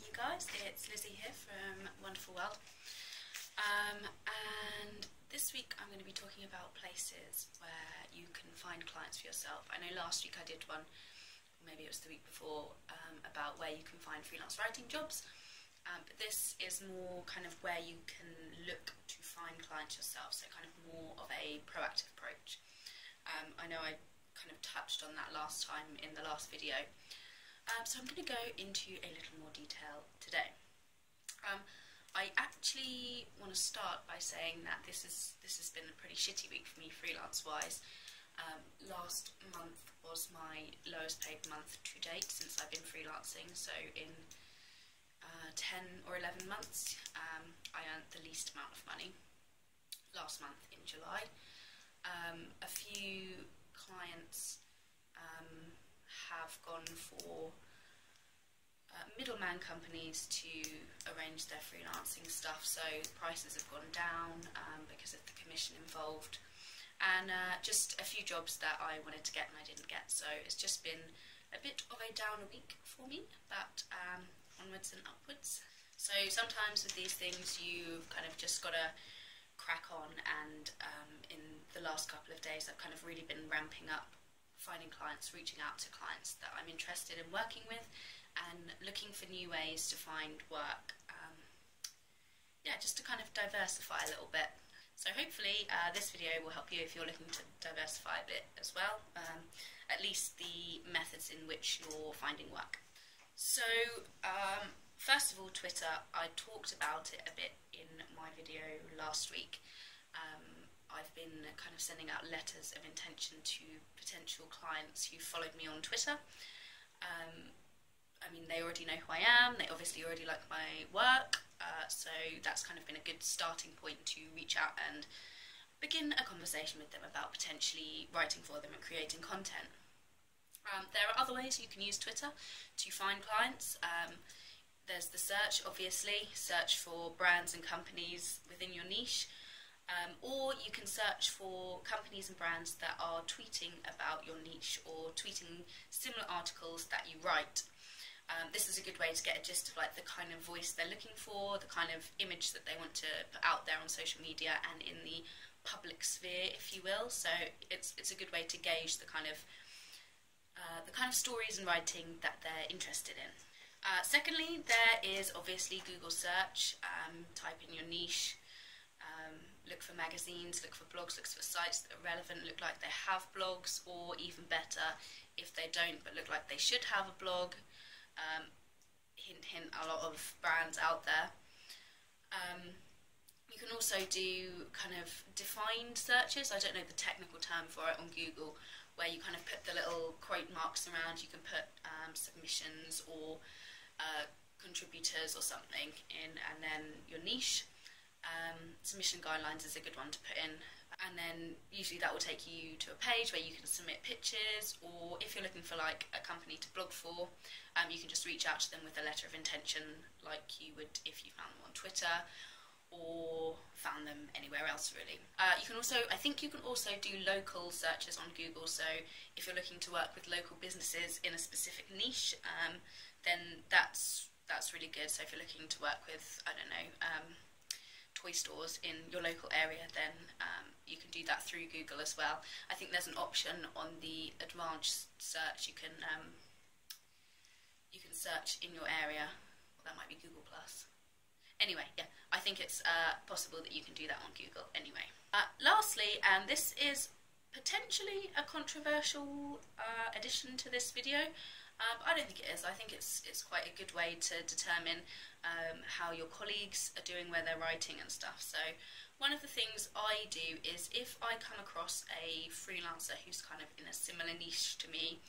you guys, it's Lizzie here from Wanderful World, and this week I'm going to be talking about places where you can find clients for yourself. I know last week I did one, maybe it was the week before, about where you can find freelance writing jobs, but this is more kind of where you can look to find clients yourself, so kind of more of a proactive approach. I know I kind of touched on that last time in the last video. So I'm going to go into a little more detail today. I actually want to start by saying that this has been a pretty shitty week for me freelance-wise. Last month was my lowest paid month to date since I've been freelancing, so in 10 or 11 months I earned the least amount of money last month in July. A few clients have gone for middleman companies to arrange their freelancing stuff, so prices have gone down because of the commission involved, and just a few jobs that I wanted to get and I didn't get, so it's just been a bit of a downer week for me, but onwards and upwards. So sometimes with these things you've kind of just got to crack on, and in the last couple of days I've kind of really been ramping up finding clients, reaching out to clients that I'm interested in working with and looking for new ways to find work, just to kind of diversify a little bit. So hopefully this video will help you if you're looking to diversify a bit as well, at least the methods in which you're finding work. So first of all, Twitter, I talked about it a bit in my video last week. I've been kind of sending out letters of intention to potential clients who followed me on Twitter. I mean, they already know who I am, they obviously already like my work, so that's kind of been a good starting point to reach out and begin a conversation with them about potentially writing for them and creating content. There are other ways you can use Twitter to find clients. There's the search, obviously, search for brands and companies within your niche. Or you can search for companies and brands that are tweeting about your niche or tweeting similar articles that you write. This is a good way to get a gist of like the kind of voice they're looking for, the kind of image that they want to put out there on social media and in the public sphere, if you will. So it's a good way to gauge the kind of stories and writing that they're interested in. Secondly, there is obviously Google search. Type in your niche. Look for magazines, look for blogs, look for sites that are relevant, look like they have blogs, or even better, if they don't but look like they should have a blog. Hint, hint, a lot of brands out there. You can also do kind of defined searches. I don't know the technical term for it on Google, where you kind of put the little quote marks around. You can put submissions or contributors or something in, and then your niche. Submission guidelines is a good one to put in, and then usually that will take you to a page where you can submit pitches, or if you're looking for like a company to blog for, you can just reach out to them with a letter of intention like you would if you found them on Twitter or found them anywhere else really. You can also, I think you can also do local searches on Google, so if you're looking to work with local businesses in a specific niche, then that's really good. So if you're looking to work with, I don't know, toy stores in your local area, then you can do that through Google as well. I think there's an option on the advanced search. You can search in your area. Well, that might be Google Plus. Anyway, yeah, I think it's possible that you can do that on Google anyway. Lastly, and this is potentially a controversial addition to this video, I don't think it is. I think it's quite a good way to determine how your colleagues are doing, where they're writing and stuff. So one of the things I do is if I come across a freelancer who's kind of in a similar niche to me,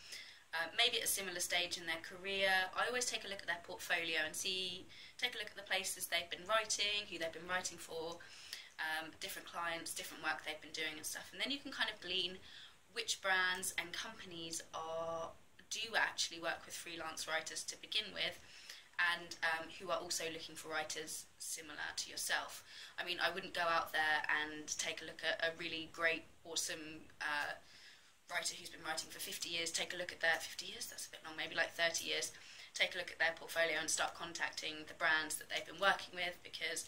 maybe at a similar stage in their career, I always take a look at their portfolio and take a look at the places they've been writing, who they've been writing for, different clients, different work they've been doing and stuff, and then you can kind of glean which brands and companies do actually work with freelance writers to begin with, and who are also looking for writers similar to yourself. I mean, I wouldn't go out there and take a look at a really great, awesome writer who's been writing for 50 years, take a look at their 50 years, that's a bit long, maybe like 30 years, take a look at their portfolio and start contacting the brands that they've been working with, because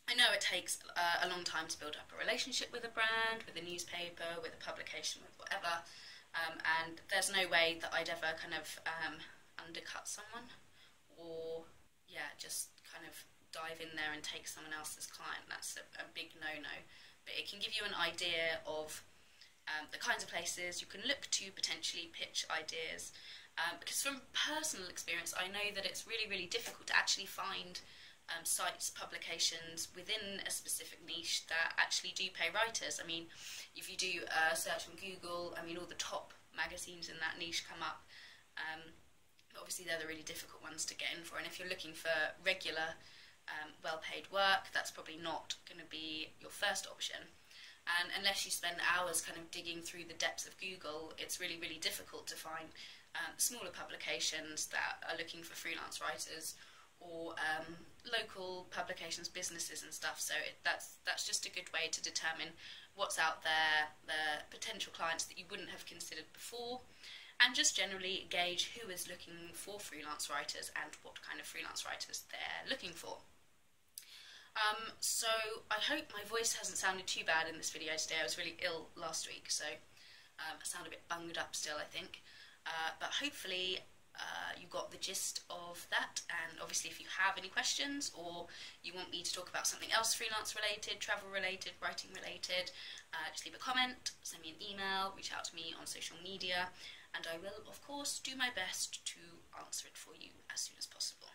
I know it takes a long time to build up a relationship with a brand, with a newspaper, with a publication, with whatever, and there's no way that I'd ever kind of undercut someone, or just kind of dive in there and take someone else's client. That's a big no-no. But it can give you an idea of the kinds of places you can look to potentially pitch ideas, because from personal experience I know that it's really, really difficult to actually find sites, publications within a specific niche that actually do pay writers. I mean, if you do a search on Google, I mean, all the top magazines in that niche come up. Obviously they're the really difficult ones to get in for, and if you're looking for regular well-paid work, that's probably not going to be your first option. And unless you spend hours kind of digging through the depths of Google, it's really, really difficult to find smaller publications that are looking for freelance writers, or local publications, businesses and stuff. So that's just a good way to determine what's out there, the potential clients that you wouldn't have considered before, and just generally gauge who is looking for freelance writers and what kind of freelance writers they're looking for. So I hope my voice hasn't sounded too bad in this video today. I was really ill last week, so I sound a bit bunged up still, I think. But hopefully you got the gist of that, and obviously if you have any questions, or you want me to talk about something else freelance related, travel related, writing related, just leave a comment, send me an email, reach out to me on social media, and I will of course do my best to answer it for you as soon as possible.